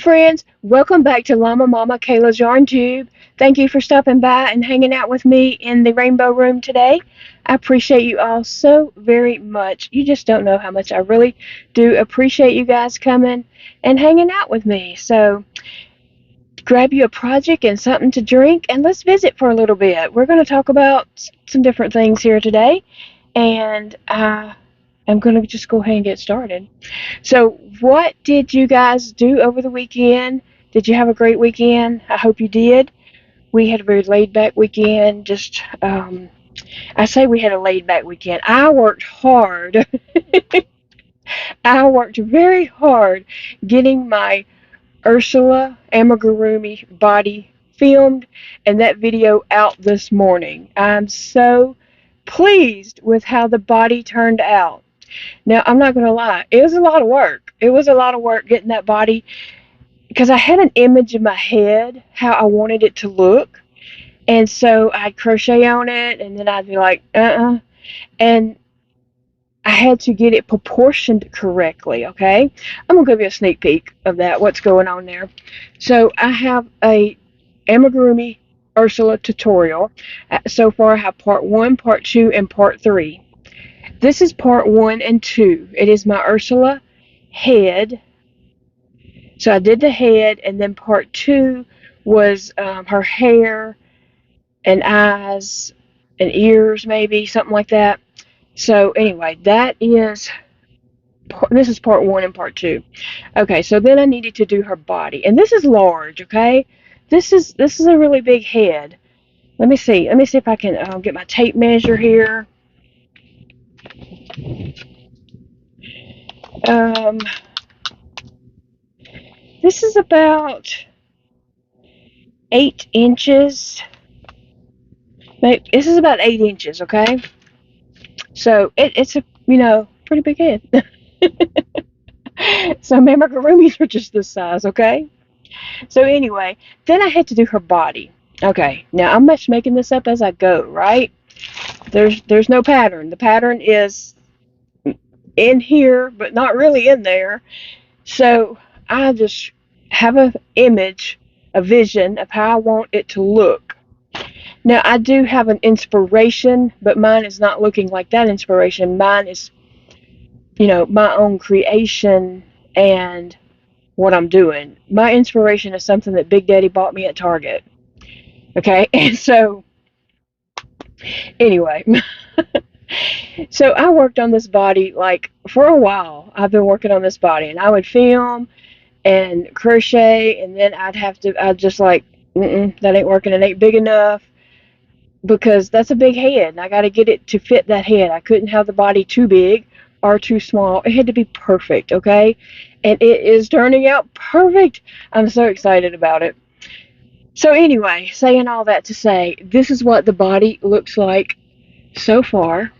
friends, welcome back to Llama Mama Kayla's Yarn Tube. Thank you for stopping by and hanging out with me in the Rainbow Room today. I appreciate you all so very much. You just don't know how much I really do appreciate you guys coming and hanging out with me. So grab you a project and something to drink and let's visit for a little bit. We're going to talk about some different things here today, and I'm going to just go ahead and get started. So, what did you guys do over the weekend? Did you have a great weekend? I hope you did. We had a very laid back weekend. I say we had a laid back weekend. I worked hard. I worked very hard getting my Ursula amigurumi body filmed and that video out this morning. I'm so pleased with how the body turned out. Now, I'm not going to lie, it was a lot of work. It was a lot of work getting that body because I had an image in my head how I wanted it to look. And so I'd crochet on it and then I'd be like, and I had to get it proportioned correctly, okay? I'm going to give you a sneak peek of that, what's going on there. So I have a amigurumi Ursula tutorial. So far I have part 1, part 2, and part 3. This is part 1 and 2. It is my Ursula head. So I did the head, and then part 2 was her hair and eyes and ears, maybe, something like that. So anyway, this is part 1 and part 2. Okay, so then I needed to do her body. And this is large, okay? This is a really big head. Let me see if I can get my tape measure here. This is about 8 inches. This is about 8 inches, okay? So it's a, pretty big head. So amigurumis are just this size, okay? So anyway, then I had to do her body. Okay, now I'm just making this up as I go, right? There's no pattern. The pattern is in here, but not really in there. So I just have an image, a vision of how I want it to look. Now I do have an inspiration, but mine is not looking like that inspiration. Mine is, my own creation and what I'm doing. My inspiration is something that Big Daddy bought me at Target. Okay, and so anyway, so I worked on this body like for a while. I've been working on this body, and I would film and crochet, and then I'd just like, that ain't working. It ain't big enough because that's a big head, and I got to get it to fit that head. I couldn't have the body too big or too small. It had to be perfect, okay? And it is turning out perfect. I'm so excited about it. So anyway, saying all that to say, this is what the body looks like so far.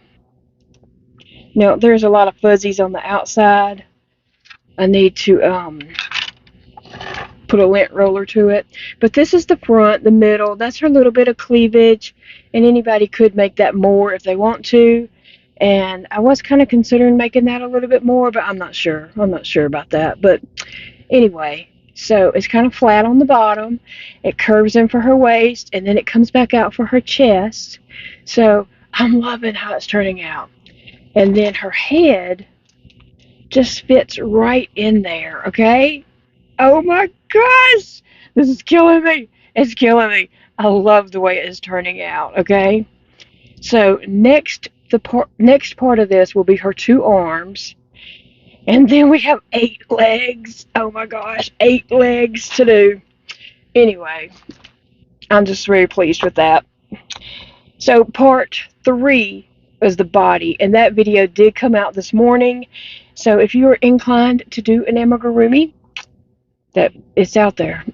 Now, there's a lot of fuzzies on the outside. I need to put a lint roller to it. But this is the front, the middle. That's her little bit of cleavage. And anybody could make that more if they want to. And I was kind of considering making that a little bit more, but I'm not sure. I'm not sure about that. But anyway, so it's kind of flat on the bottom. It curves in for her waist, and then it comes back out for her chest. So I'm loving how it's turning out. And then her head just fits right in there, okay? Oh my gosh! This is killing me. It's killing me. I love the way it is turning out, okay? So next part of this will be her 2 arms. And then we have 8 legs. Oh my gosh, 8 legs to do. Anyway, I'm just very pleased with that. So part 3 is the body, and that video did come out this morning. So if you are inclined to do an amigurumi, that it's out there.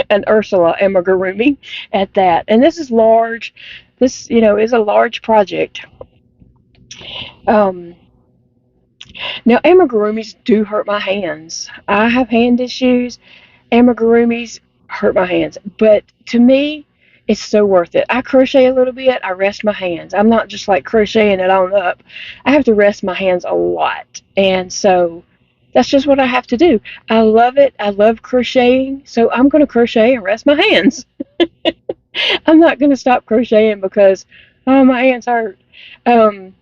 An Ursula amigurumi at that. And this is large. This, is a large project. Now, amigurumis do hurt my hands. I have hand issues. Amigurumis hurt my hands. But to me, it's so worth it. I crochet a little bit. I rest my hands. I'm not just like crocheting it on up. I have to rest my hands a lot. And so That's just what I have to do. I love it. I love crocheting, so I'm going to crochet and rest my hands. I'm not going to stop crocheting because, oh, my hands hurt. Um,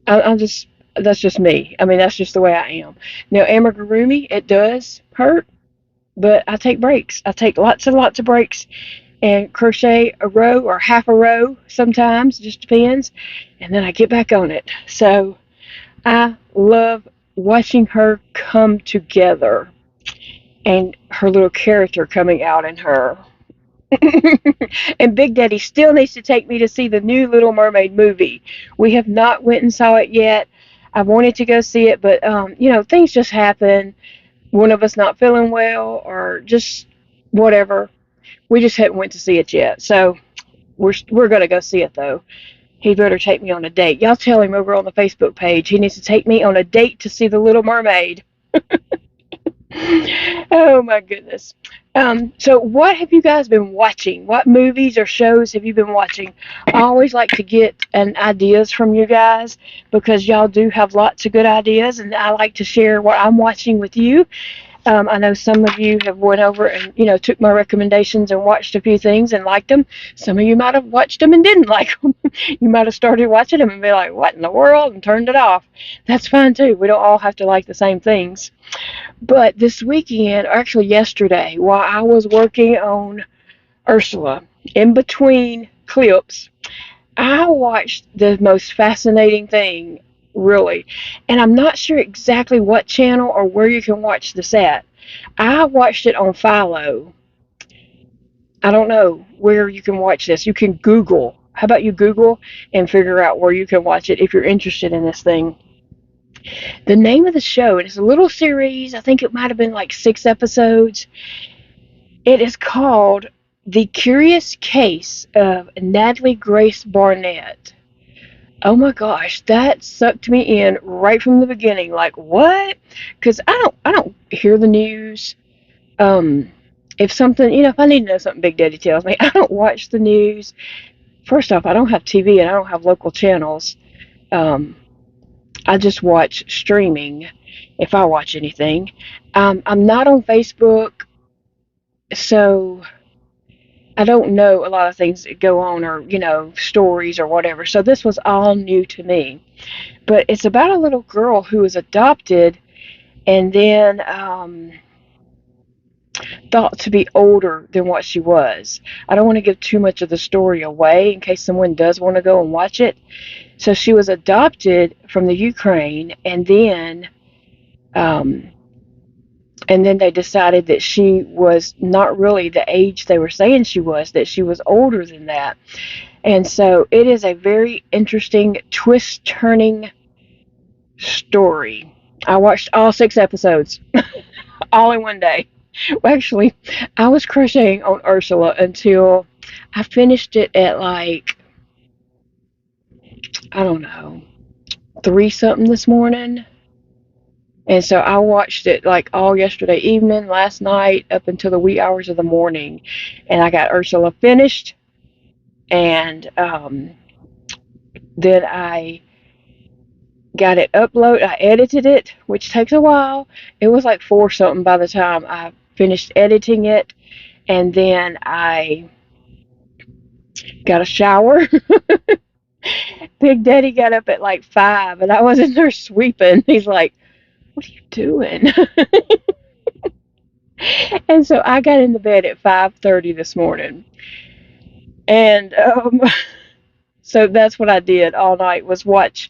I'm just, that's just me. I mean, that's just the way I am. Now, amigurumi, it does hurt, but I take breaks. I take lots and lots of breaks and crochet a row or half a row sometimes, just depends, and then I get back on it. So I love watching her come together and her little character coming out in her. And Big Daddy still needs to take me to see the new Little Mermaid movie. We have not went and saw it yet. I wanted to go see it, but things just happen. One of us not feeling well, or just whatever. We just haven't went to see it yet. So we're gonna go see it though. He better take me on a date. Y'all tell him over on the Facebook page he needs to take me on a date to see the Little Mermaid. Oh my goodness. So what have you guys been watching? What movies or shows have you been watching? I always like to get ideas from you guys because y'all do have lots of good ideas, and I like to share what I'm watching with you. I know some of you have went over and took my recommendations and watched a few things and liked them. Some of you might have watched them and didn't like them. You might have started watching them and be like, "What in the world?" and turned it off. That's fine too. We don't all have to like the same things. But this weekend, or actually yesterday, while I was working on Ursula, in between clips, I watched the most fascinating thing, really. And I'm not sure exactly what channel or where you can watch this at. I watched it on Philo. I don't know where you can watch this. You can Google. How about you Google and figure out where you can watch it if you're interested in this thing? The name of the show, and it's a little series. I think it might have been like 6 episodes. It is called The Curious Case of Natalie Grace Barnett. Oh my gosh, that sucked me in right from the beginning. Like, what? Because I don't hear the news. If something, if I need to know something, Big Daddy tells me. I don't watch the news. First off, I don't have TV and I don't have local channels. I just watch streaming if I watch anything. I'm not on Facebook, so I don't know a lot of things that go on, or stories or whatever. So this was all new to me. But it's about a little girl who was adopted and then thought to be older than what she was. I don't want to give too much of the story away in case someone does want to go and watch it. So she was adopted from the Ukraine, and then they decided that she was not really the age they were saying she was, that she was older than that. And so it is a very interesting, twist-turning story. I watched all 6 episodes, all in one day. Well, actually, I was crocheting on Ursula until I finished it at like, I don't know, 3 something this morning. And so I watched it like all yesterday evening, last night, up until the wee hours of the morning. And I got Ursula finished. And then I got it uploaded. I edited it, which takes a while. It was like 4 something by the time I finished editing it. And then I got a shower. Big Daddy got up at like 5, and I was in there sweeping. He's like, "What are you doing?" And so I got in the bed at 5:30 this morning. And so that's what I did all night, was watch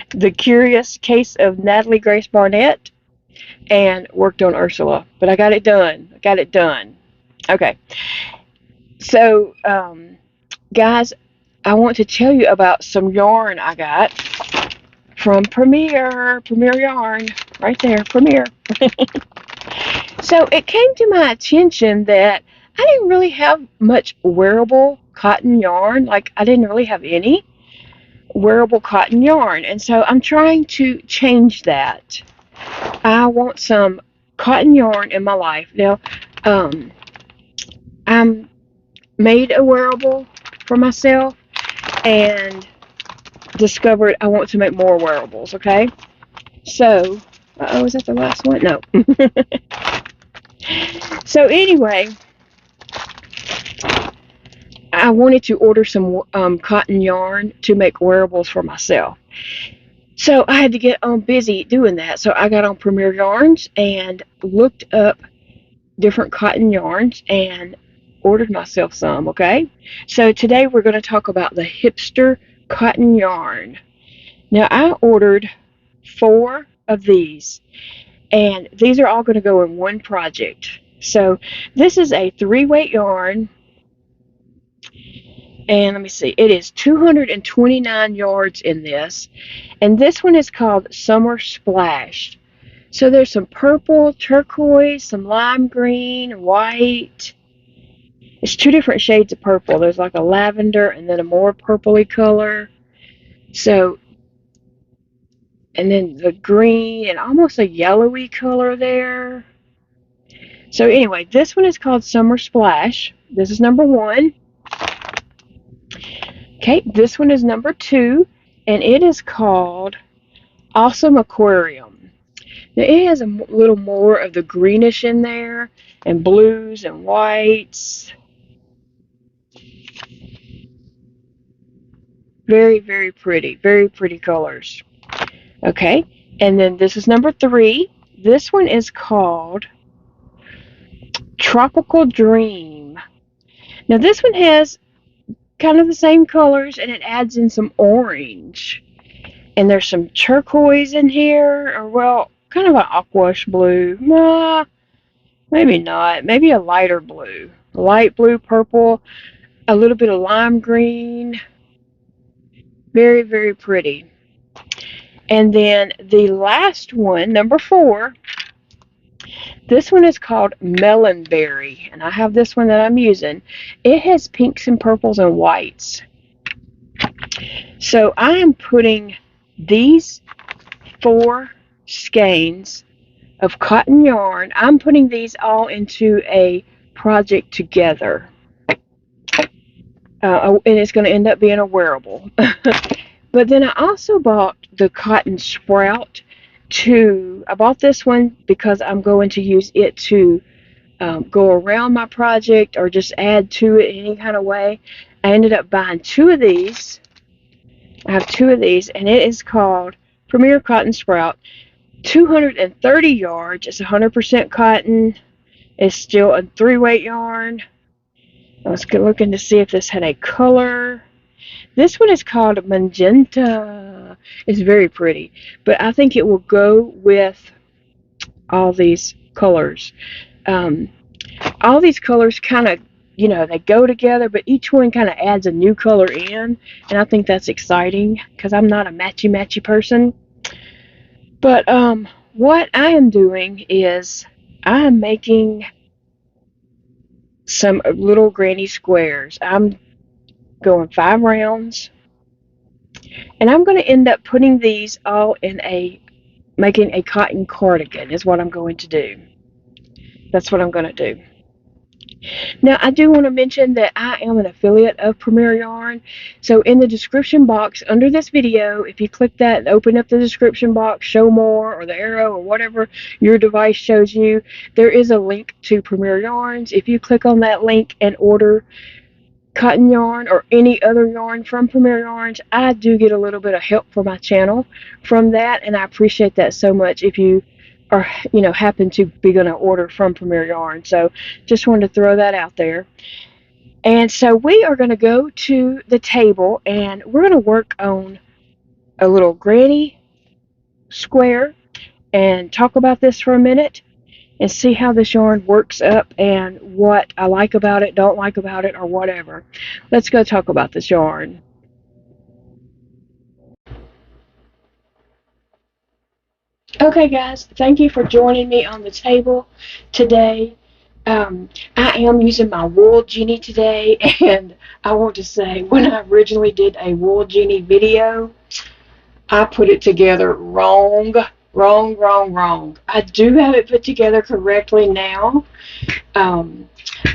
The Curious Case of Natalie Grace Barnett and worked on Ursula. But I got it done. Okay. So, guys, I want to tell you about some yarn I got from Premier Yarn. Right there, Premier. So it came to my attention that I didn't really have much wearable cotton yarn. Like, I didn't really have any wearable cotton yarn. And so I'm trying to change that. I want some cotton yarn in my life. Now, I'm made a wearable for myself and discovered I want to make more wearables, okay? So Uh-oh, is that the last one? No. So anyway, I wanted to order some cotton yarn to make wearables for myself. So I had to get on busy doing that. So I got on Premier Yarns and looked up different cotton yarns and ordered myself some, okay? So today we're going to talk about the hipster cotton yarn. Now I ordered 4 of these, and these are all going to go in one project. So this is a 3-weight yarn, and let me see, it is 229 yards in this, and this one is called Summer Splash. So there's some purple, turquoise, some lime green, white. It's 2 different shades of purple. There's like a lavender and then a more purpley color. So, and then the green and almost a yellowy color there. So anyway, this one is called Summer Splash. This is number 1. Okay, this one is number 2, and it is called Awesome Aquarium. Now it has a little more of the greenish in there, and blues and whites. Very, very pretty colors. Okay, and then this is number 3. This one is called Tropical Dream. Now this one has kind of the same colors, and it adds in some orange. And there's some turquoise in here, or well, kind of an aquash blue. Maybe not. Maybe a lighter blue. Light blue, purple, a little bit of lime green. Very pretty. And then the last one, number 4, this one is called Melonberry, and I have this one that I'm using. It has pinks and purples and whites. So I am putting these 4 skeins of cotton yarn, I'm putting these all into a project together. And it's going to end up being a wearable. But then I also bought the cotton sprout I bought this one because I'm going to use it to go around my project or just add to it in any kind of way. I ended up buying 2 of these. I have 2 of these, and it is called Premier Cotton Sprout. 230 yards. It's 100% cotton. It's still a 3-weight yarn. I was looking to see if this had a color. This one is called Magenta. It's very pretty, but I think it will go with all these colors. All these colors kind of, they go together, but each one kind of adds a new color in, and I think that's exciting because I'm not a matchy person. But what I am doing is I am making some little granny squares. I'm going 5 rounds, and I'm going to end up putting these all in making a cotton cardigan is what I'm going to do. That's what I'm going to do. Now, I do want to mention that I am an affiliate of Premier Yarn. So in the description box under this video, if you click that and open up the description box, show more, or the arrow, or whatever your device shows you, there is a link to Premier Yarns. If you click on that link and order cotton yarn or any other yarn from Premier Yarns, I do get a little bit of help for my channel from that, and I appreciate that so much if you or happen to be going to order from Premier Yarn. So just wanted to throw that out there. And so we are going to go to the table, and we're going to work on a little granny square and talk about this for a minute and see how this yarn works up and what I like about it, don't like about it, or whatever. Let's go talk about this yarn. Okay, guys, thank you for joining me on the table today. I am using my Wool Jeanie today, and I want to say, when I originally did a Wool Jeanie video, I put it together wrong. I do have it put together correctly now.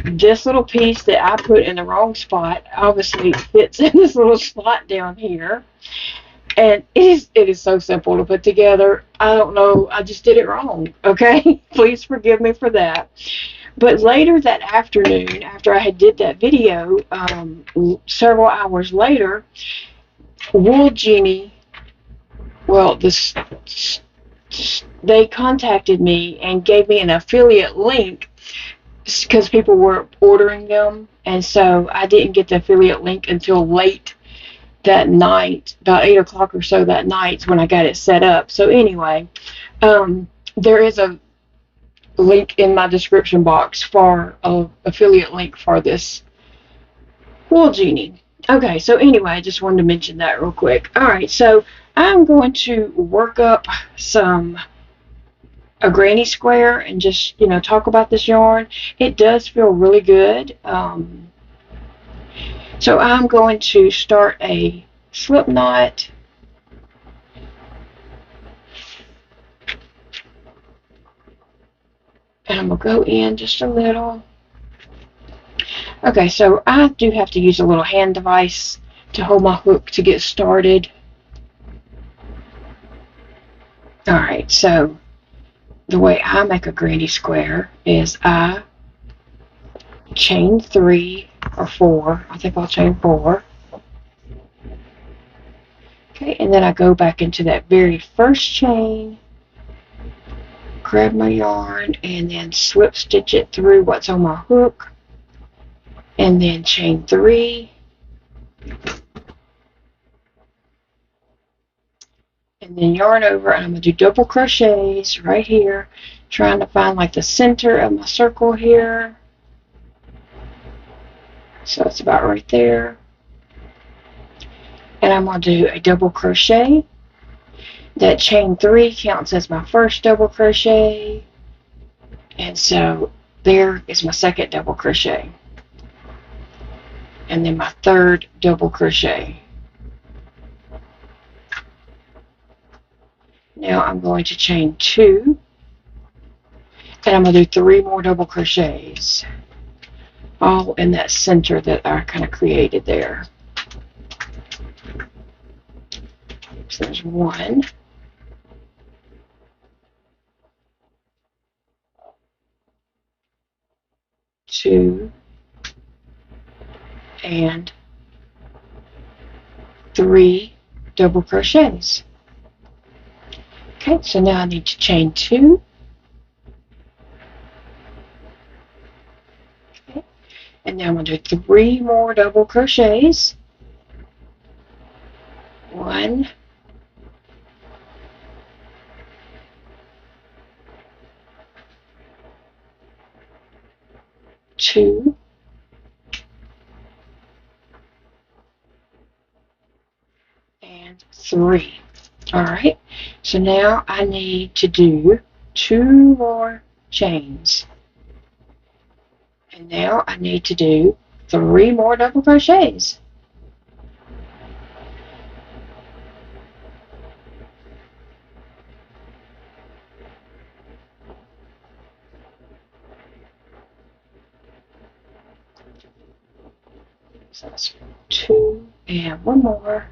This little piece that I put in the wrong spot obviously fits in this little slot down here. And it is so simple to put together. I don't know, I just did it wrong, okay? Please forgive me for that. But later that afternoon, after I had did that video, several hours later, Wool Jeanie, well, they contacted me and gave me an affiliate link because people were ordering them, and so I didn't get the affiliate link until late that night, about 8 o'clock or so that night when I got it set up. So anyway, there is a link in my description box for an affiliate link for this Wool Jeanie. Okay, so anyway, I just wanted to mention that real quick. Alright, so I'm going to work up a granny square and just, talk about this yarn. It does feel really good. So I'm going to start a slip knot. And I'm going to go in just a little. Okay, so I do have to use a little hand device to hold my hook to get started. Alright, so the way I make a granny square is I chain 3 or 4. I think I'll chain 4. Okay, and then I go back into that very first chain, grab my yarn, and then slip stitch it through what's on my hook, and then chain 3, and then yarn over, and I'm going to do double crochets right here, trying to find like the center of my circle here. So it's about right there. And I'm going to do a double crochet. That chain 3 counts as my first double crochet. And so there is my second double crochet. And then my third double crochet. Now I'm going to chain 2. And I'm going to do 3 more double crochets. All in that center that I kind of created there. So there's 1. 2. And 3 double crochets. Okay, so now I need to chain 2. Okay, and now I'm going to do 3 more double crochets. 1, 2, and 3. Alright, so now I need to do 2 more chains. And now I need to do 3 more double crochets. So that's 2 and 1 more.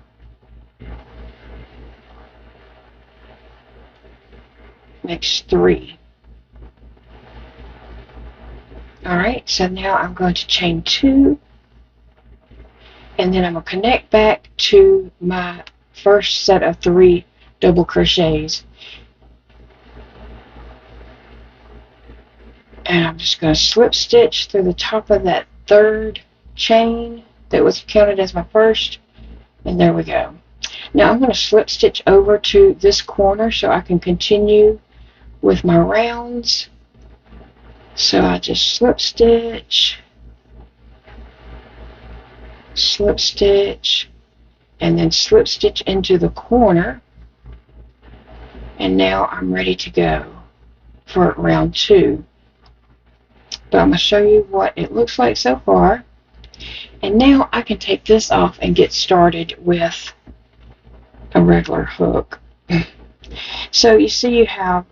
Makes 3. Alright, so now I'm going to chain 2, and then I'm going to connect back to my first set of 3 double crochets. And I'm just going to slip stitch through the top of that third chain that was counted as my first, and there we go. Now I'm going to slip stitch over to this corner so I can continue with my rounds. So I just slip stitch, and then slip stitch into the corner, and now I'm ready to go for round 2. But I'm going to show you what it looks like so far. And now I can take this off and get started with a regular hook. So you see you have,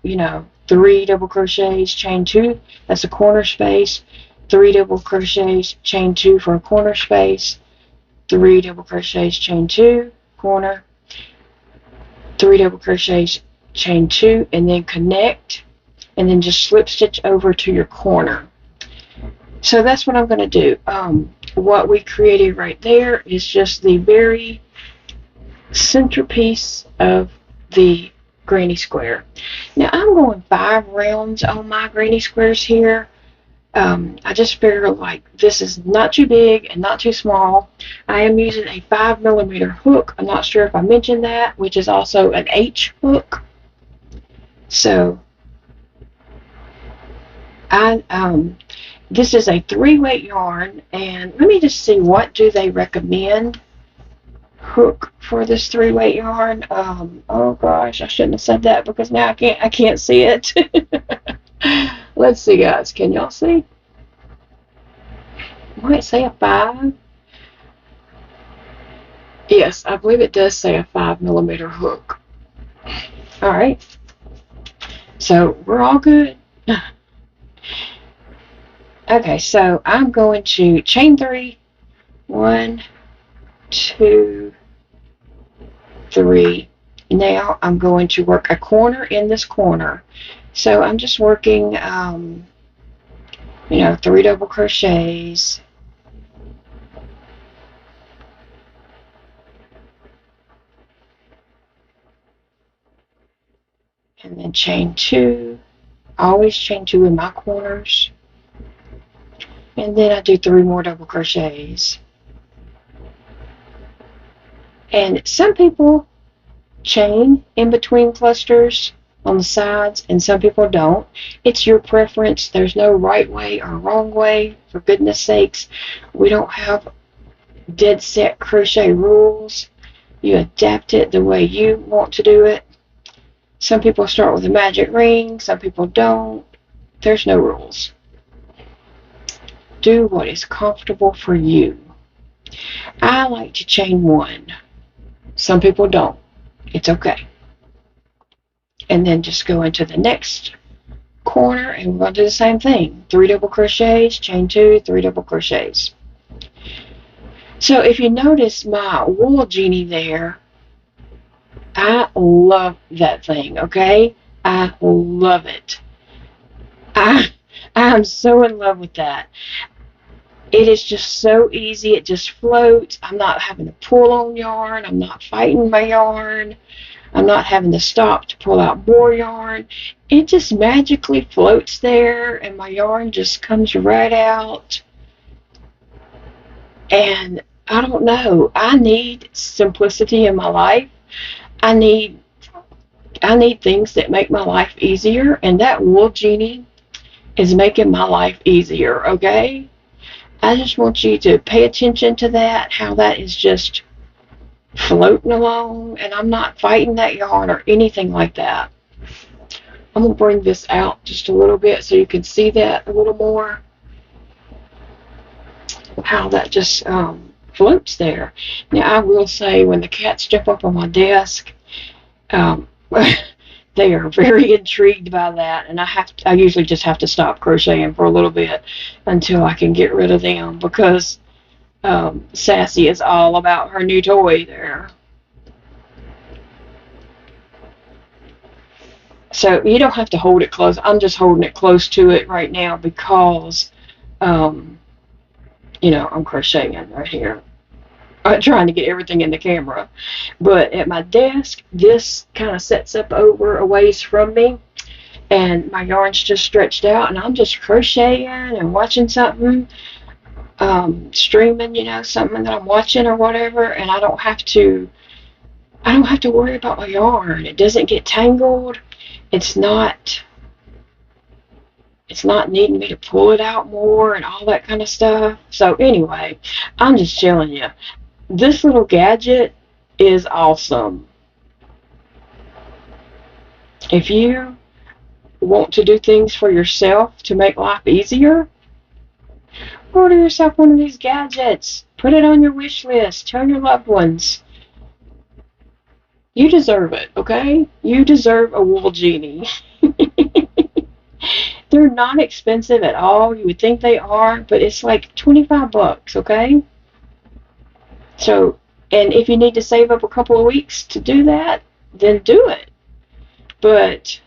3 double crochets, chain 2, that's a corner space, 3 double crochets, chain 2 for a corner space, 3 double crochets, chain 2, corner, 3 double crochets, chain 2, and then connect, and then just slip stitch over to your corner. So that's what I'm going to do. What we created right there is just the very centerpiece of the granny square. Now I'm going 5 rounds on my granny squares here. I just figure like this is not too big and not too small. I am using a 5mm hook. I'm not sure if I mentioned that, which is also an H hook. So this is a 3-weight yarn, and let me just see, what do they recommend hook for this 3-weight yarn? Oh gosh, I shouldn't have said that because now I can't see it. Let's see, guys. Can y'all see? Might say a 5. Yes, I believe it does say a 5mm hook. All right. So we're all good. Okay, so I'm going to chain 3. 1, 2, 3. Now I'm going to work a corner in this corner. So I'm just working, 3 double crochets. And then chain 2. I always chain 2 in my corners. And then I do 3 more double crochets. And some people chain in between clusters on the sides, and some people don't. It's your preference. There's no right way or wrong way. For goodness sakes, we don't have dead set crochet rules. You adapt it the way you want to do it. Some people start with a magic ring, some people don't. There's no rules. Do what is comfortable for you. I like to chain 1. Some people don't. It's okay. And then just go into the next corner, and we're going to do the same thing. 3 double crochets, chain 2, 3 double crochets. So if you notice my Wool Jeanie there, I love that thing, okay? I love it. I'm so in love with that. It is just so easy. It just floats. I'm not having to pull on yarn. I'm not fighting my yarn. I'm not having to stop to pull out more yarn. It just magically floats there, and my yarn just comes right out. And I don't know. I need simplicity in my life. I need things that make my life easier, and that Wool Jeanie is making my life easier, okay? I just want you to pay attention to that, how that is just floating along, and I'm not fighting that yarn or anything like that. I'm going to bring this out just a little bit so you can see that a little more, how that just floats there. Now, I will say, when the cats jump up on my desk, they are very intrigued by that, and I usually just have to stop crocheting for a little bit until I can get rid of them, because Sassy is all about her new toy there. So you don't have to hold it close. I'm just holding it close to it right now because, I'm crocheting right here. I'm trying to get everything in the camera. But at my desk, this kind of sets up over a ways from me, and my yarn's just stretched out, and I'm just crocheting and watching something, streaming, something that I'm watching or whatever, and I don't have to worry about my yarn. It doesn't get tangled. It's not needing me to pull it out more and all that kind of stuff. So anyway, I'm just telling you, this little gadget is awesome. If you want to do things for yourself to make life easier, order yourself one of these gadgets. Put it on your wish list. Tell your loved ones. You deserve it, okay? You deserve a Wool Jeanie. They're not expensive at all. You would think they are, but it's like $25, okay? So, and if you need to save up a couple of weeks to do that, then do it. But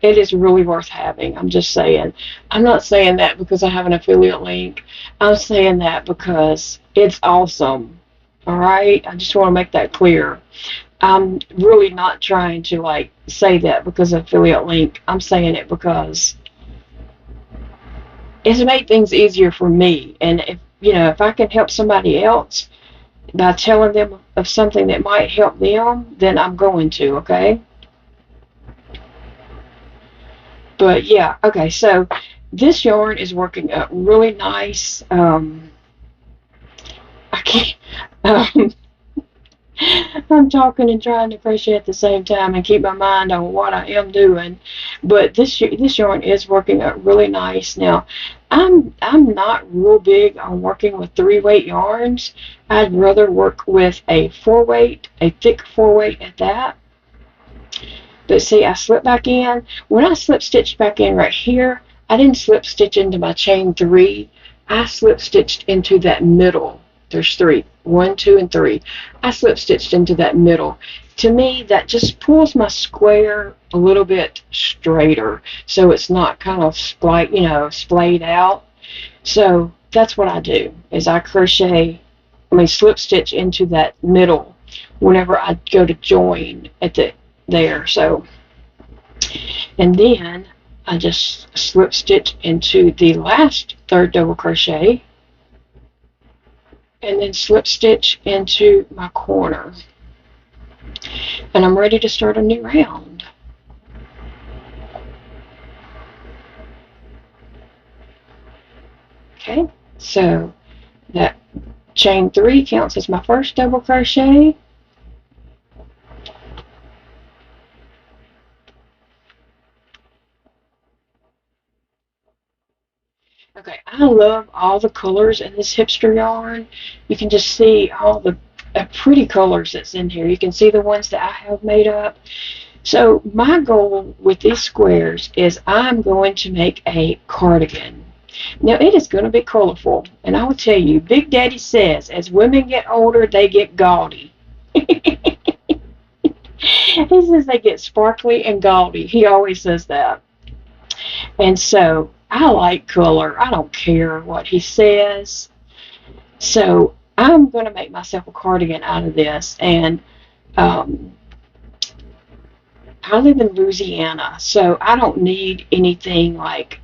it is really worth having. I'm just saying. I'm not saying that because I have an affiliate link. I'm saying that because it's awesome. All right? I just want to make that clear. I'm really not trying to like say that because of affiliate link. I'm saying it because it's made things easier for me. And if I can help somebody else by telling them of something that might help them, then I'm going to, okay? But yeah, okay, so this yarn is working up really nice. I can't, um, I'm talking and trying to crochet at the same time and keep my mind on what I am doing. But this yarn is working out really nice. Now, I'm not real big on working with 3-weight yarns. I'd rather work with a 4-weight, a thick 4-weight at that. But see, I slipped back in. When I slip stitched back in right here, I didn't slip stitch into my chain 3. I slip stitched into that middle. There's 3. 1, 2, and 3. I slip stitched into that middle. To me, that just pulls my square a little bit straighter, so it's not kind of splayed out. So that's what I do, is I slip stitch into that middle whenever I go to join at there. So, and then I just slip stitch into the last 3rd double crochet, and then slip stitch into my corner, and I'm ready to start a new round. Okay, so that chain 3 counts as my first double crochet. Okay, I love all the colors in this hipster yarn. You can just see all the pretty colors that's in here. You can see the ones that I have made up. So my goal with these squares is I'm going to make a cardigan. Now it is going to be colorful, and I will tell you, Big Daddy says as women get older, they get gaudy. He says they get sparkly and gaudy. He always says that. And so I like color. I don't care what he says. So I'm going to make myself a cardigan out of this. And I live in Louisiana, so I don't need anything like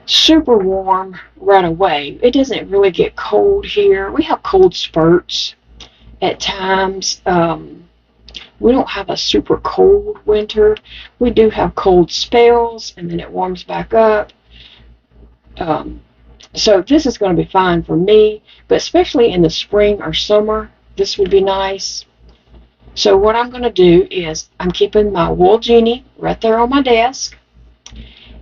super warm right away. It doesn't really get cold here. We have cold spurts at times. We don't have a super cold winter. We do have cold spells, and then it warms back up. So this is going to be fine for me, but especially in the spring or summer, this would be nice. So what I'm going to do is I'm keeping my Wool Jeanie right there on my desk,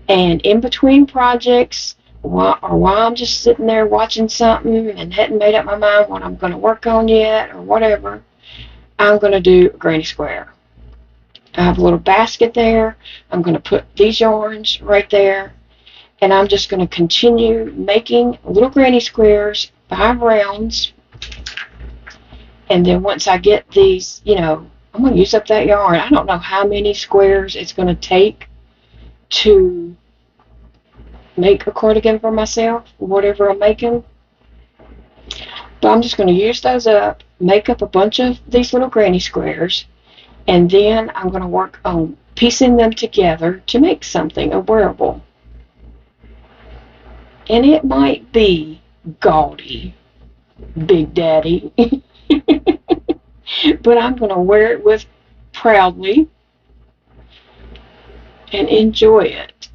and in between projects, while I'm just sitting there watching something and hadn't made up my mind what I'm going to work on yet or whatever, I'm going to do a granny square. I have a little basket there. I'm going to put these yarns right there, and I'm just going to continue making little granny squares, 5 rounds. And then once I get these, I'm going to use up that yarn. I don't know how many squares it's going to take to make a cardigan for myself, whatever I'm making. But I'm just going to use those up, make up a bunch of these little granny squares, and then I'm going to work on piecing them together to make something, a wearable. And it might be gaudy, Big Daddy, but I'm going to wear it with proudly and enjoy it.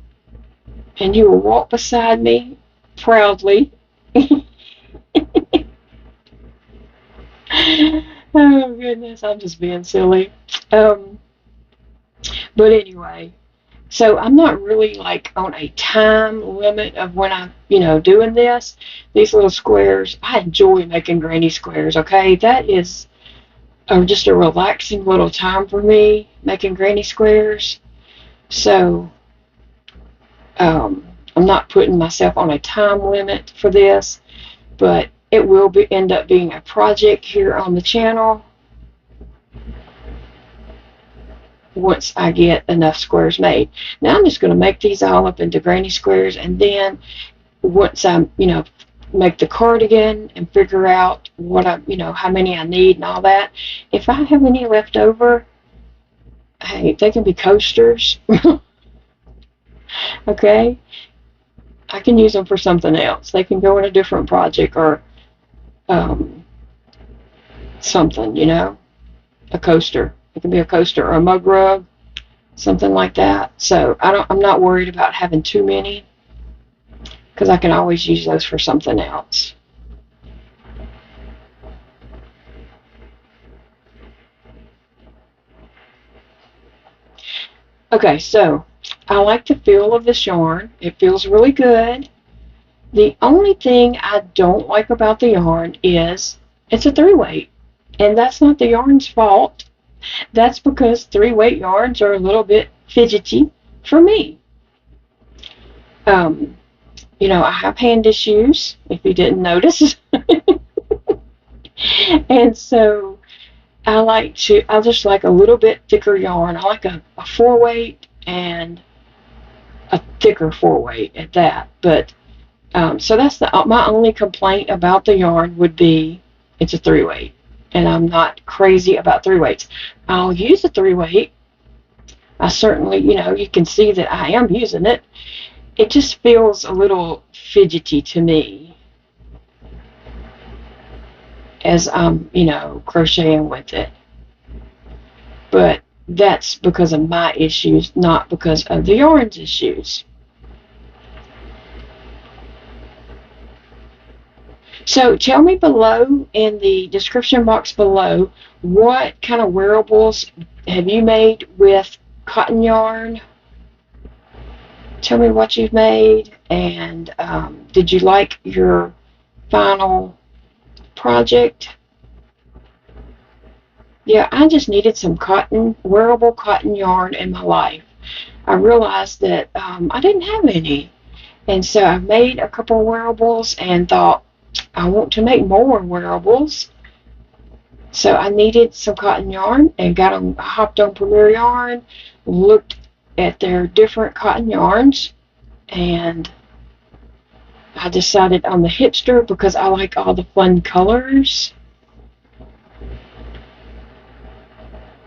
And you will walk beside me proudly. Oh goodness, I'm just being silly. But anyway, so I'm not really like on a time limit of when I'm, doing this. These little squares, I enjoy making granny squares, okay? That is just a relaxing little time for me, making granny squares. So I'm not putting myself on a time limit for this, but it will end up being a project here on the channel. once I get enough squares made. Now I'm just going to make these all up into granny squares, and then once I, make the cardigan and figure out what how many I need and all that, if I have any left over, hey, they can be coasters. Okay, I can use them for something else. They can go in a different project or something, a coaster. It can be a coaster or a mug rug, something like that. So I'm not worried about having too many, because I can always use those for something else. Okay, so I like the feel of this yarn. It feels really good. The only thing I don't like about the yarn is it's a 3-weight, and that's not the yarn's fault. That's because 3-weight yarns are a little bit fidgety for me. I have hand issues, if you didn't notice. And so I just like a little bit thicker yarn. I like a 4-weight and a thicker 4-weight at that. But so that's my only complaint about the yarn would be it's a 3-weight, and I'm not crazy about 3-weights. I'll use a 3-weight. I certainly, you can see that I am using it. It just feels a little fidgety to me as I'm, crocheting with it. But that's because of my issues, not because of the yarn's issues. So tell me below in the description box below, what kind of wearables have you made with cotton yarn? Tell me what you've made, and did you like your final project? Yeah, I just needed some wearable cotton yarn in my life. I realized that I didn't have any, and so I made a couple of wearables and thought, I want to make more wearables. So I needed some cotton yarn and hopped on Premier Yarn, looked at their different cotton yarns, and I decided on the Hipster because I like all the fun colors.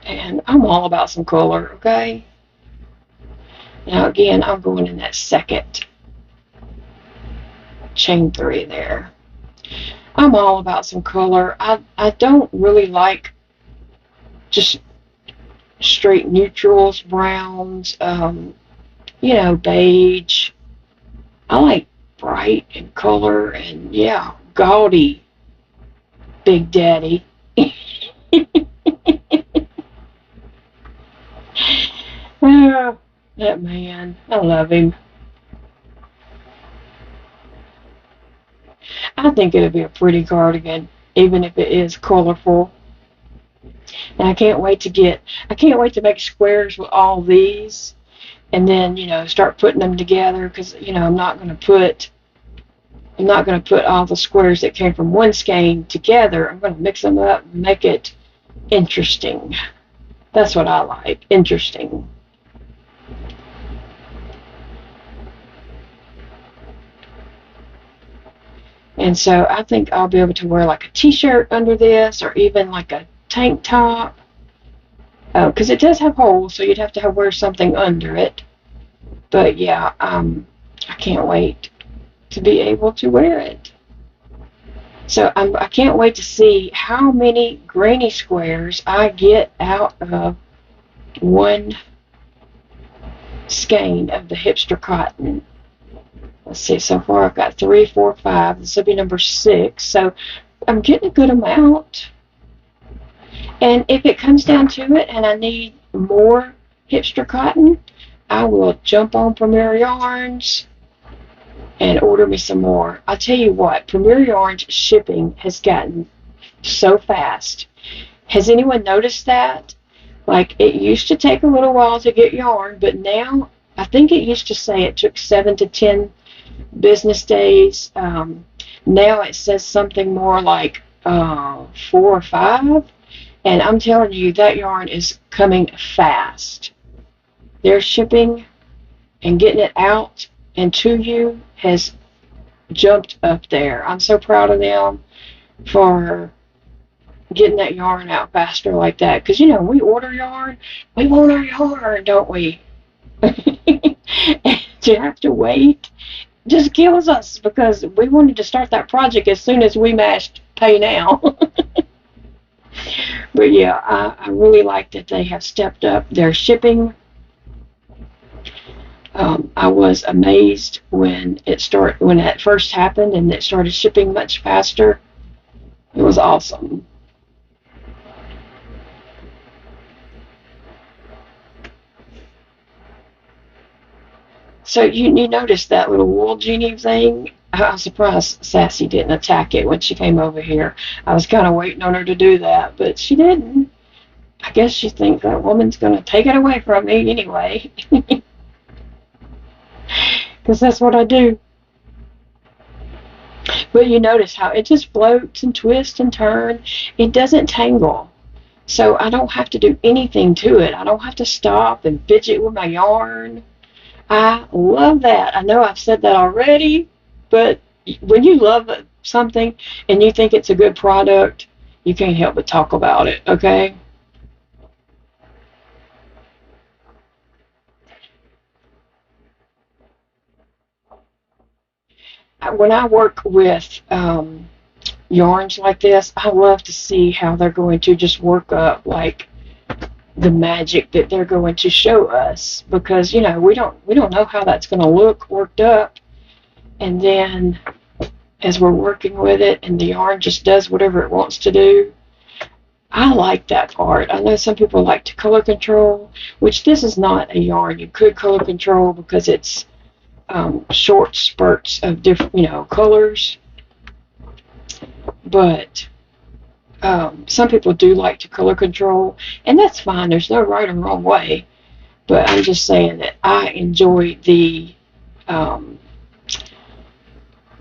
And I'm all about some color, okay? Now again, I'm going in that second chain 3 there. I'm all about some color. I don't really like just straight neutrals, browns, beige. I like bright and color and, yeah, gaudy Big Daddy. Oh, that man, I love him. I think it'll be a pretty cardigan, even if it is colorful. And I can't wait to make squares with all these, and then start putting them together, because I'm not going to put all the squares that came from one skein together. I'm going to mix them up and make it interesting. That's what I like, interesting. And so I think I'll be able to wear like a t-shirt under this, or even like a tank top, because it does have holes, so you'd have to wear something under it. But yeah, I can't wait to be able to wear it. So I can't wait to see how many granny squares I get out of one skein of the Hipster cotton. Let's see, so far I've got 3, 4, 5. This will be number 6. So I'm getting a good amount. And if it comes down to it and I need more Hipster cotton, I will jump on Premier Yarns and order me some more. I'll tell you what, Premier Yarns shipping has gotten so fast. Has anyone noticed that? Like, it used to take a little while to get yarn, but now I think it used to say it took 7 to 10 business days. Now it says something more like 4 or 5. And I'm telling you, that yarn is coming fast. Their shipping and getting it out and to you has jumped up there. I'm so proud of them for getting that yarn out faster like that. Because, you know, we order yarn, we want our yarn, don't we? And to have to wait just kills us because we wanted to start that project as soon as we mashed pay now. But yeah, I really like that they have stepped up their shipping. I was amazed when it first happened and it started shipping much faster. It was awesome. So you noticed that little Wool Jeanie thing? I was surprised Sassy didn't attack it when she came over here. I was kind of waiting on her to do that, but she didn't. I guess she thinks that woman's going to take it away from me anyway. Because that's what I do. But you notice how it just floats and twists and turns. It doesn't tangle. So I don't have to do anything to it. I don't have to stop and fidget with my yarn. I love that. I know I've said that already, but when you love something and you think it's a good product, you can't help but talk about it, okay? When I work with yarns like this, I love to see how they're going to just work up like the magic that they're going to show us because you know we don't know how that's going to look worked up, and then as we're working with it and the yarn just does whatever it wants to do. I like that part. I know some people like to color control, which this is not a yarn you could color control because it's short spurts of different, colors. But some people do like to color control, and that's fine. There's no right or wrong way. But I'm just saying that I enjoy the um,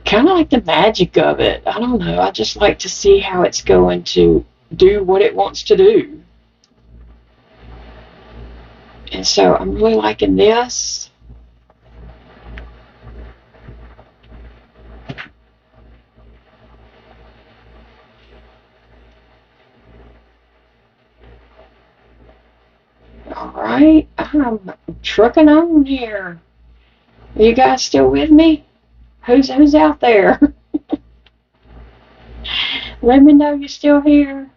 kind of like the magic of it. I don't know. I just like to see how it's going to do what it wants to do. And so I'm really liking this. All right, I'm trucking on here. Are you guys still with me? Who's out there? Let me know you're still here.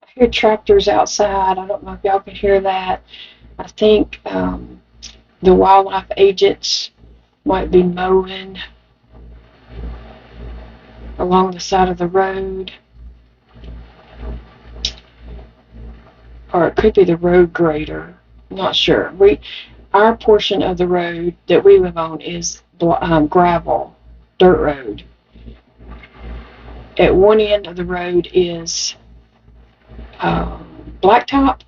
I hear tractors outside. I don't know if y'all can hear that. I think the wildlife agents might be mowing along the side of the road. Or it could be the road grader. I'm not sure. Our portion of the road that we live on is gravel, dirt road. At one end of the road is blacktop,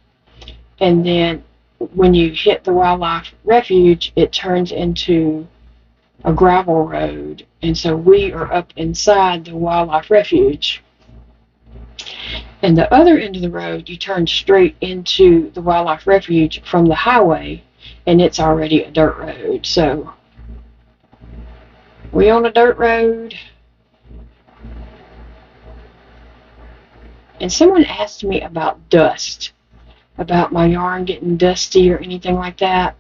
and then when you hit the wildlife refuge, it turns into a gravel road, and so we are up inside the wildlife refuge. And the other end of the road, you turn straight into the wildlife refuge from the highway, and it's already a dirt road. So we on a dirt road. And someone asked me about dust, about my yarn getting dusty or anything like that.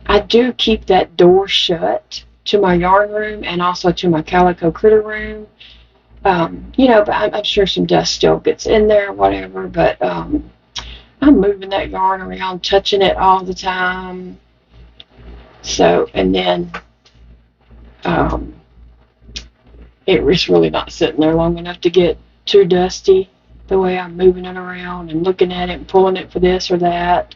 I do keep that door shut to my yarn room and also to my calico critter room. But I'm sure some dust still gets in there, whatever. But I'm moving that yarn around, touching it all the time. So, and then um, it's really not sitting there long enough to get too dusty the way I'm moving it around and looking at it and pulling it for this or that.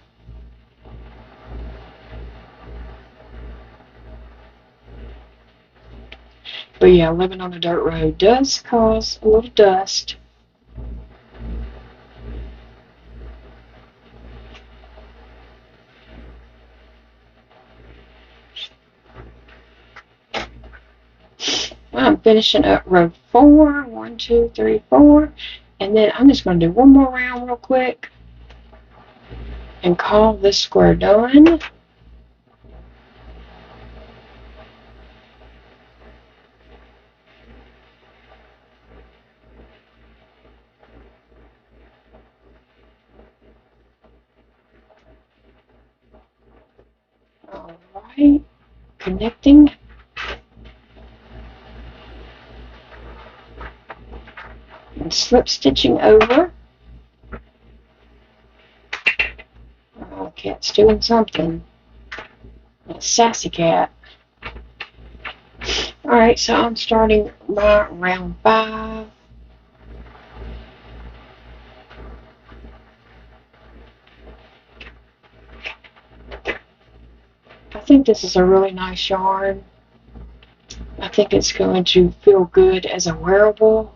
But yeah, living on a dirt road does cause a little dust. I'm finishing up row 4. 1, 2, 3, 4. And then I'm just going to do one more round real quick and call this square done. Alright, connecting. And slip stitching over. Oh, cat's doing something. That sassy cat. Alright, so I'm starting my round 5. I think this is a really nice yarn. I think it's going to feel good as a wearable.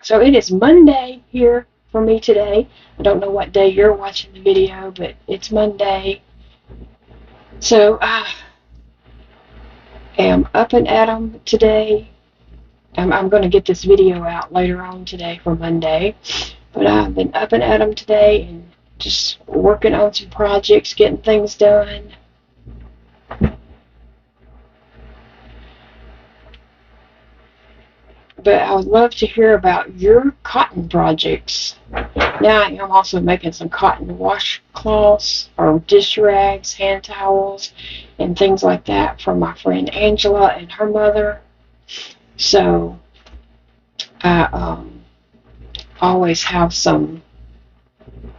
So it is Monday here for me today. I don't know what day you're watching the video, but it's Monday. So I am up and at 'em today. I'm going to get this video out later on today for Monday. But I've been up and at 'em today and just working on some projects, getting things done. But I would love to hear about your cotton projects. Now I am also making some cotton washcloths or dish rags, hand towels, and things like that for my friend Angela and her mother. So I always have some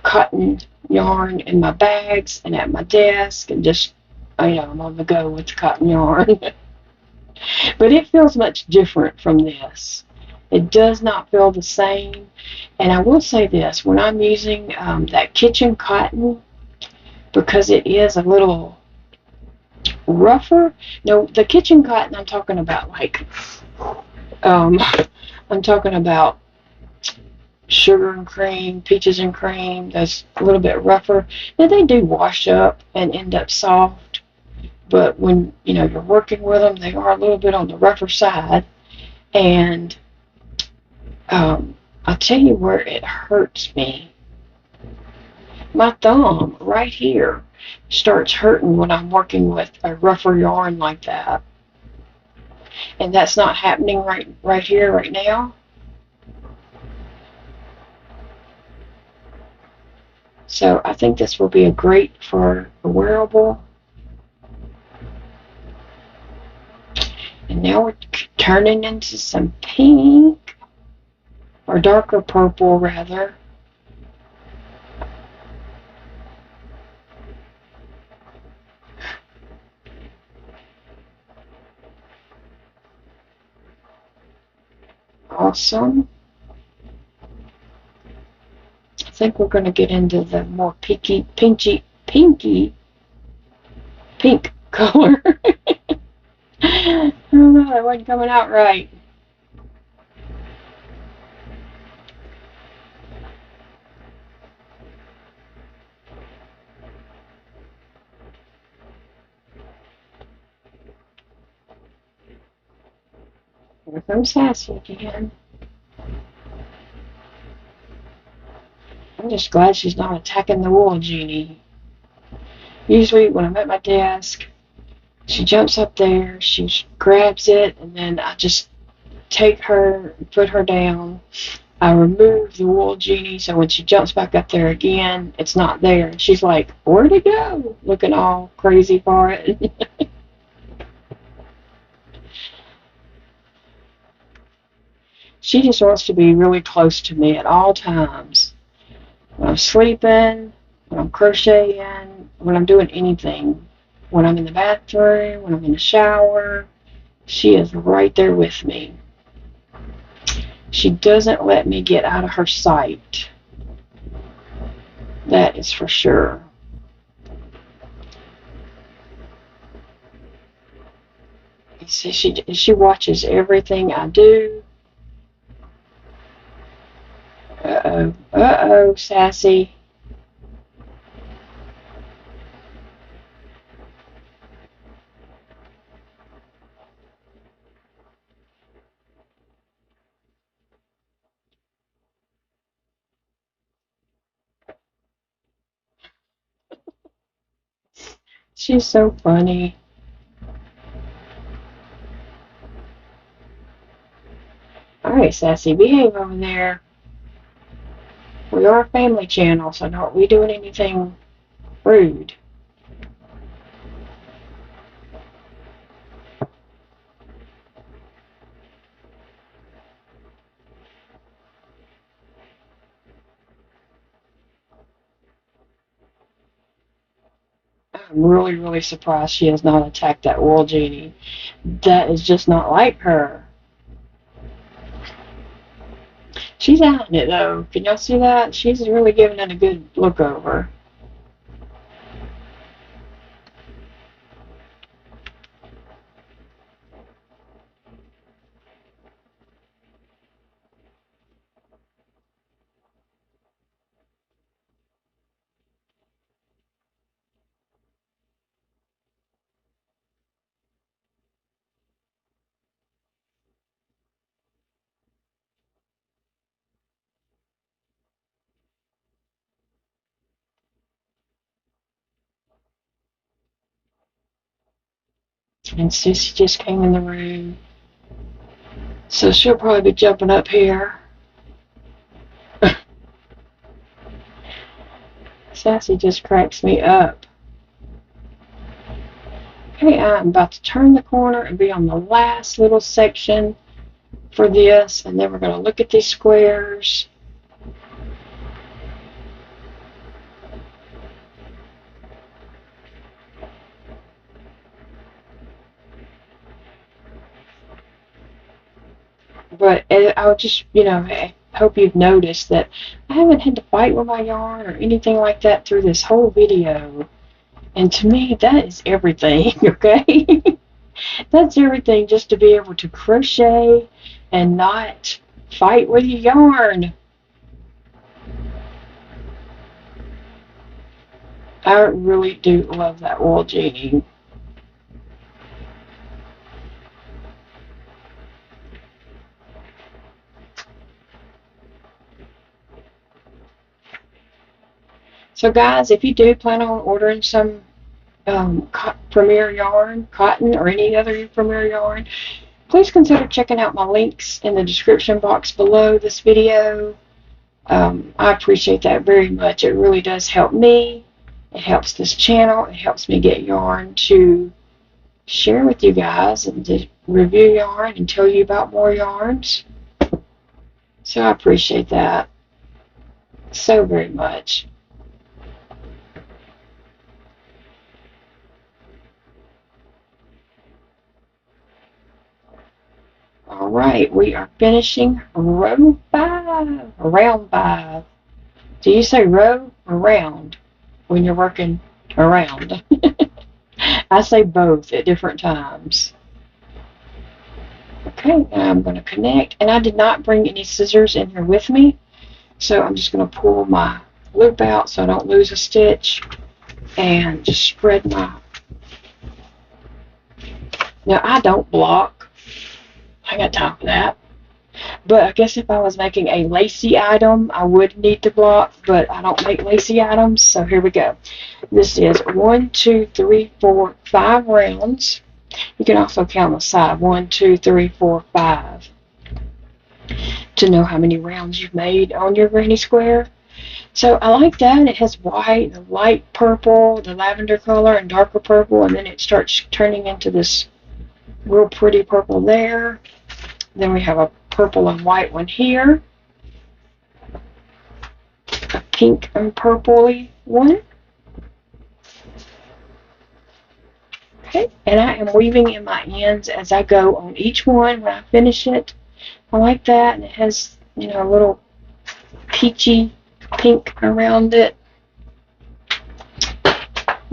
cotton yarn in my bags and at my desk, and just, I'm on the go with the cotton yarn. But it feels much different from this. It does not feel the same. And I will say this, when I'm using that kitchen cotton, because it is a little rougher. No, the kitchen cotton I'm talking about, like, I'm talking about sugar and cream, peaches and cream, that's a little bit rougher. Now they do wash up and end up soft, but when you're working with them, they are a little bit on the rougher side. And I'll tell you where it hurts me. My thumb right here starts hurting when I'm working with a rougher yarn like that. And that's not happening right here, right now. So I think this will be a great for a wearable. And now we're turning into some pink, or darker purple rather. Awesome. I think we're going to get into the more pinky pink color. I don't know, that wasn't coming out right. Here comes Sassy again. I'm just glad she's not attacking the Wool Jeanie. Usually when I'm at my desk, she jumps up there, she grabs it, and then I just take her, put her down. I remove the Wool Jeanie, so when she jumps back up there again, it's not there. And she's like, where'd it go? Looking all crazy for it. She just wants to be really close to me at all times. When I'm sleeping, when I'm crocheting, when I'm doing anything. When I'm in the bathroom, when I'm in the shower, she is right there with me. She doesn't let me get out of her sight. That is for sure. You see, she watches everything I do. Uh-oh. Uh-oh, Sassy. She's so funny. Alright, Sassy, behave over there. We are a family channel, so don't be doing anything rude. I'm really, really surprised she has not attacked that Wool Jeanie. That is just not like her. She's eyeing it, though. Can y'all see that? She's really giving it a good look over. And Sissy just came in the room. So she'll probably be jumping up here. Sassy just cracks me up. Okay, I'm about to turn the corner and be on the last little section for this, and then we're going to look at these squares. But I would just, I hope you've noticed that I haven't had to fight with my yarn or anything like that through this whole video. And to me, that is everything, okay? That's everything, just to be able to crochet and not fight with your yarn. I really do love that Wool Jeanie. So guys, if you do plan on ordering some Premier yarn, cotton, or any other Premier yarn, please consider checking out my links in the description box below this video. I appreciate that very much. It really does help me. It helps this channel. It helps me get yarn to share with you guys and to review yarn and tell you about more yarns. So I appreciate that so very much. Alright, we are finishing round 5. Do you say row or round when you're working around? I say both at different times. Okay, now I'm going to connect, and I did not bring any scissors in here with me, so I'm just going to pull my loop out so I don't lose a stitch, and just spread my... Now, I don't block. I got time for that. But I guess if I was making a lacy item, I would need to block, but I don't make lacy items, so here we go. This is 1, 2, 3, 4, 5 rounds. You can also count on the side, 1, 2, 3, 4, 5, to know how many rounds you've made on your granny square. So I like that. It has white, the light purple, the lavender color, and darker purple, and then it starts turning into this real pretty purple there. Then we have a purple and white one here, a pink and purpley one. Okay, and I am weaving in my ends as I go on each one when I finish it. I like that, and it has, a little peachy pink around it.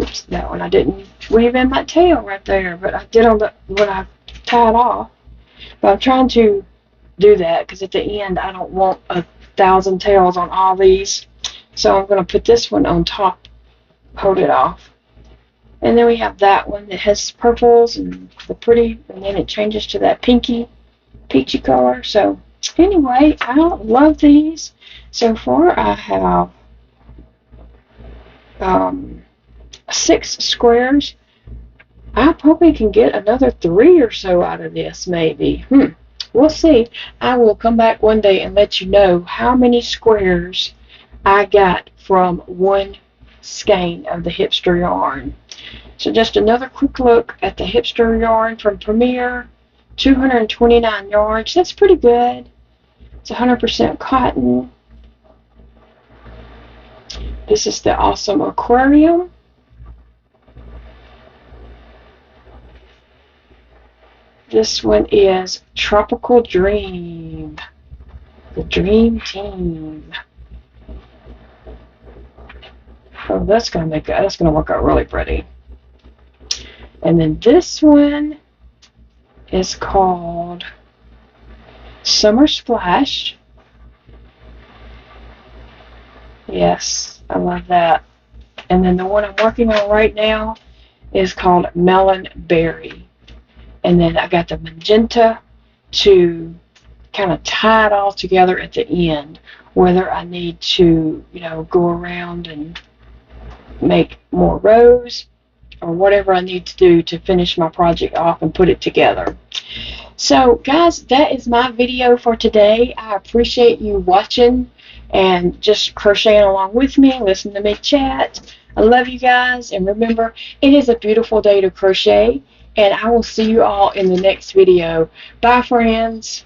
Oops, that one I didn't weave in my tail right there, but I did on when I tied off. But I'm trying to do that because at the end I don't want a thousand tails on all these. So I'm going to put this one on top, hold it off. And then we have that one that has purples and the pretty, and then it changes to that pinky, peachy color. So anyway, I love these. So far I have 6 squares. I probably can get another 3 or so out of this, maybe. We'll see. I will come back one day and let you know how many squares I got from one skein of the hipster yarn. So just another quick look at the hipster yarn from Premier. 229 yards. That's pretty good. It's 100% cotton. This is the awesome aquarium. This one is Tropical Dream. The Dream Team. Oh, that's gonna work out really pretty. And then this one is called Summer Splash. Yes, I love that. And then the one I'm working on right now is called Melon Berry. And then I got the magenta to kind of tie it all together at the end, whether I need to, go around and make more rows or whatever I need to do to finish my project off and put it together. So guys, that is my video for today. I appreciate you watching and just crocheting along with me, listening to me chat. I love you guys, and remember, it is a beautiful day to crochet, and I will see you all in the next video. Bye, friends.